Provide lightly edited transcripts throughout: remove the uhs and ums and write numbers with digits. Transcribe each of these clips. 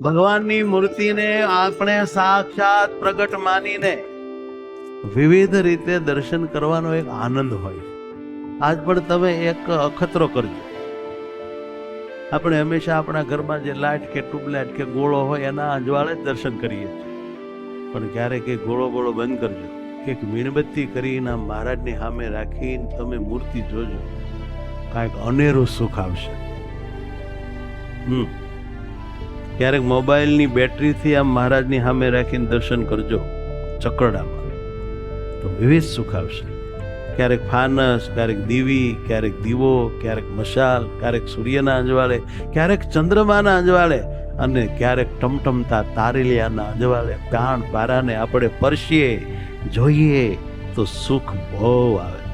ભગવાનની મૂર્તિને આપણે સાક્ષાત પ્રગટ માનીને વિવિધ રીતે દર્શન કરવાનો એક આનંદ હોય. આજ પણ તમે એક અખતરો કરજો. આપણે હંમેશા આપણા ઘરમાં જે લાઇટ કે ટ્યુબલાઇટ કે ગોળો હોય એના અજવાળે જ દર્શન કરીએ છીએ, પણ ક્યારેક એ ગોળો બંધ કરજો. એક મીણબત્તી કરીને મહારાજની સામે રાખીને તમે મૂર્તિ જોજો, કાંઈક અનેરું સુખ આવશે. ક્યારેક મોબાઈલની બેટરીથી આમ મહારાજની સામે રાખીને દર્શન કરજો ચકરડામાં, તો વિવિધ સુખ આવશે. ક્યારેક ફાનસ, ક્યારેક દીવી, ક્યારેક દીવો, ક્યારેક મશાલ, ક્યારેક સૂર્યના અજવાળે, ક્યારેક ચંદ્રમાના અજવાળે, અને ક્યારેક ટમટમતા તારેલિયાના અજવાળે પ્રાણ પારાને આપણે પરસીએ જોઈએ તો સુખ બહુ આવે.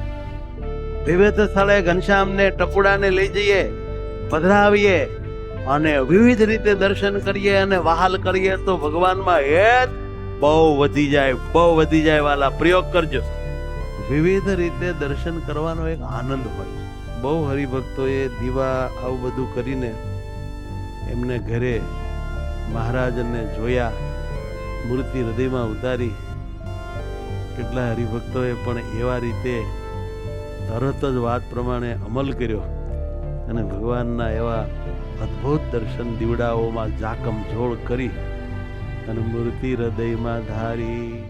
વિવિધ સ્થળે ઘનશ્યામને ટપુડાને લઈ જઈએ, પધરાવીએ અને વિવિધ રીતે દર્શન કરીએ અને વહાલ કરીએ તો ભગવાનમાં હેત બહુ વધી જાય. વાલા પ્રયોગ કરજો. વિવિધ રીતે દર્શન કરવાનો એક આનંદ હોય. બહુ હરિભક્તોએ દીવા આવું બધું કરીને એમને ઘરે મહારાજને જોયા, મૂર્તિ હૃદયમાં ઉતારી. કેટલા હરિભક્તોએ પણ એવા રીતે તરત જ વાત પ્રમાણે અમલ કર્યો અને ભગવાનના એવા અદ્ભુત દર્શન દીવડાઓમાં જાકમ જોડ કરી અને મૂર્તિ હૃદયમાં ધારી.